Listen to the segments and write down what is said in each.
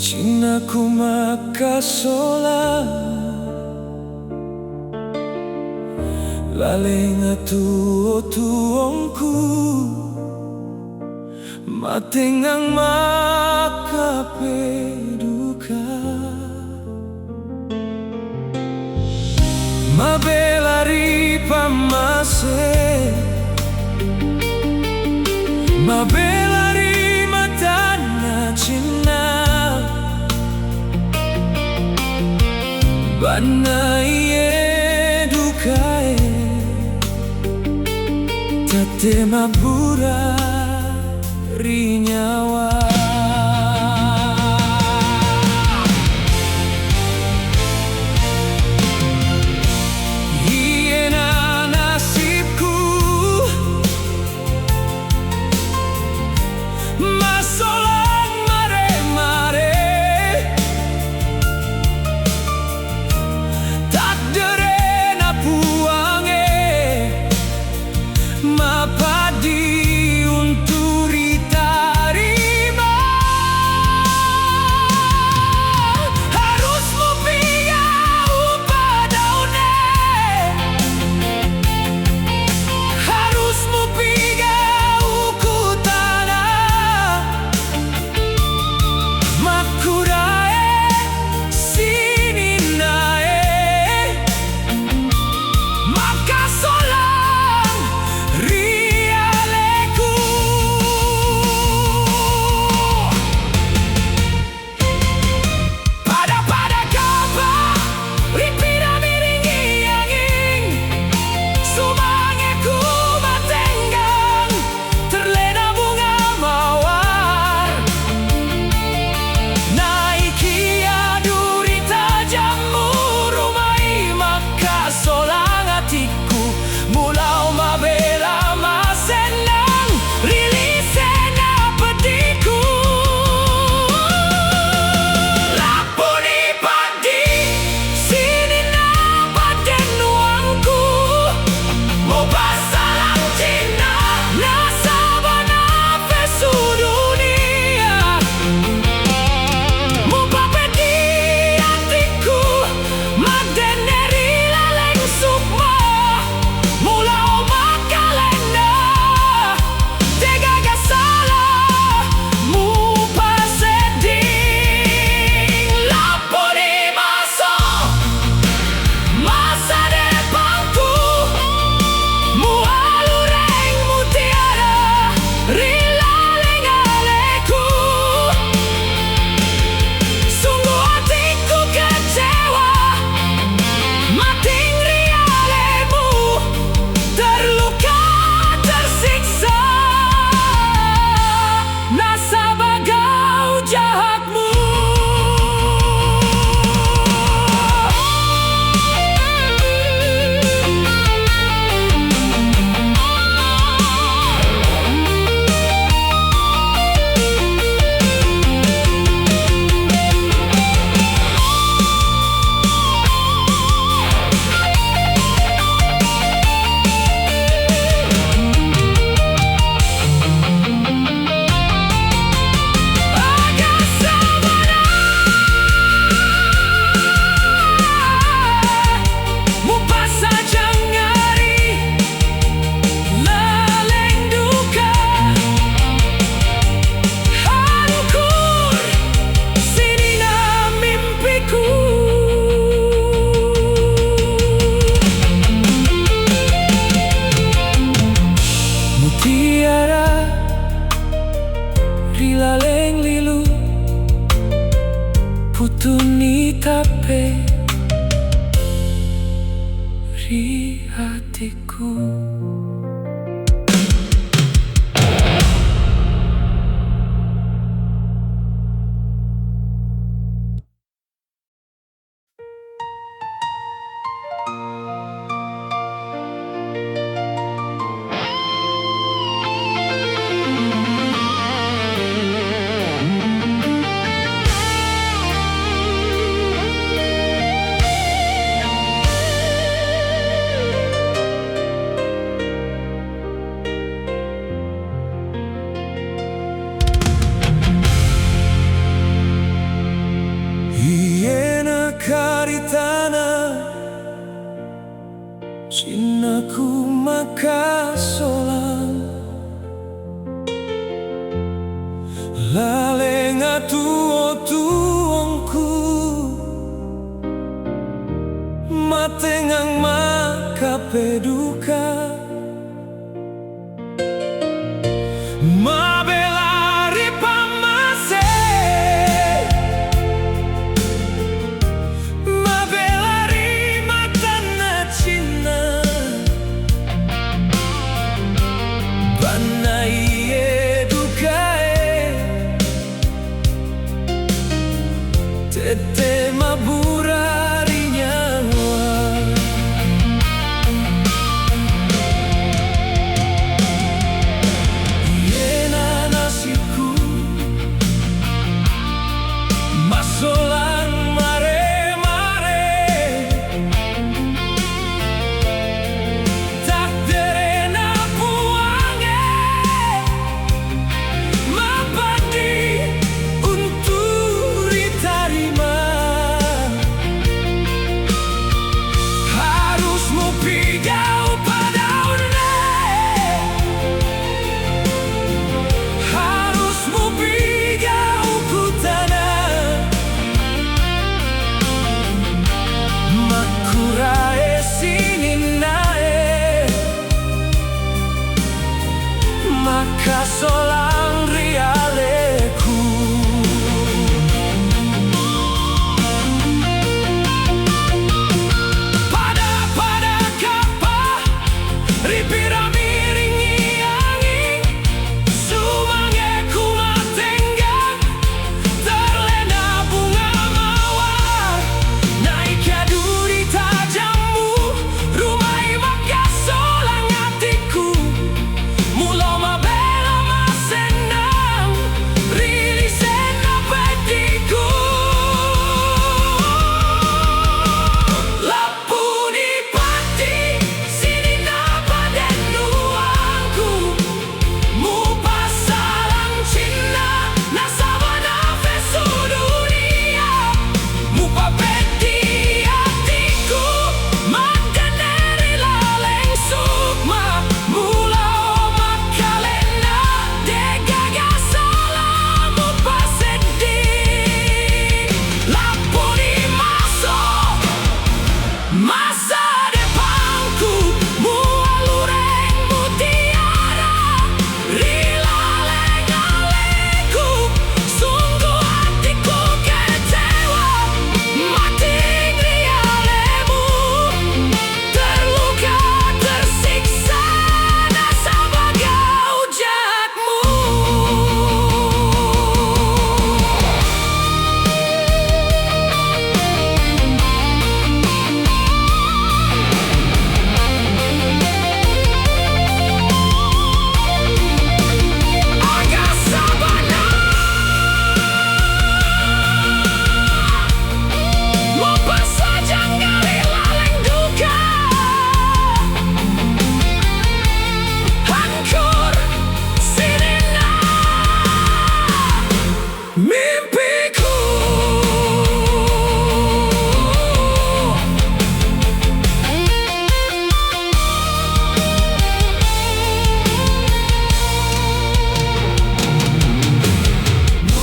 Cintaku makasola Laleng atuo tuongku Matengang makapeduka Mabelari pamase Mabelari matana cinta Bana iye dukae Tate mabura rinyawa Iena nasibku Masolang mare-mare Takdere na puange Mapadi untuk diterima Harusmu pigau padaune Harusmu pigau ku tanah Makurae sini nae Makasolang rialeku Pada kapa ripina miringi angin Sumangeku matenggang terlena bunga mawar Naikia duri tajammu rumai makasolang hatiku Mulau mabela masenang rilisena pediku Lapuni padi sini na paden nuangku Mau pasalang Cina nasabana pesu dunia Mau papedi hatiku madeneri laleng sukma Mulau makalenda tega gak salah mu paseding Lapori masa depanku Mu alureng mutiara rilaleng aleku Sungguh hatiku kecewa Mating rialemu terluka tersiksa Nasabah kau jahatmu Mutiara rilaleng lilu Putuni tape ri hatiku Laleng tuongku matengang makapeduka mabelari pamase mabelari matana cina banai tete maburari nyawa Yena nasiku masolang mare-mare tak derena puange mapadi untuk diterima harus mu pigau padaune harus mu pigau kutana makurae sini nae maka solang rialeku pada kapa ripira miringi angin sumange kumatenggang terlena bunga mawar naik duri tajammu rumai maka solang hatiku mulo mabela masenang rilisena pediku lapuni pati sini napaden nuangku mu pasalang cinna nasabana fesu dunia mu papeti hatiku makaneri laleng sukma mula makalena degaga salamu pasedi lapuni masuk masa depanku mualureng mutiara rilaleng aleku sungguh hatiku kecewa mati rialemu terluka tersiksa nasabagau ujakmu agak sabana lupa saja ngali laleng duka hancur sirina mimpiku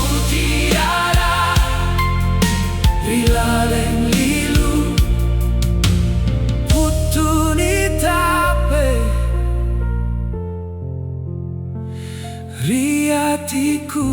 mutiara rilaleng lilu putuni tape riatiku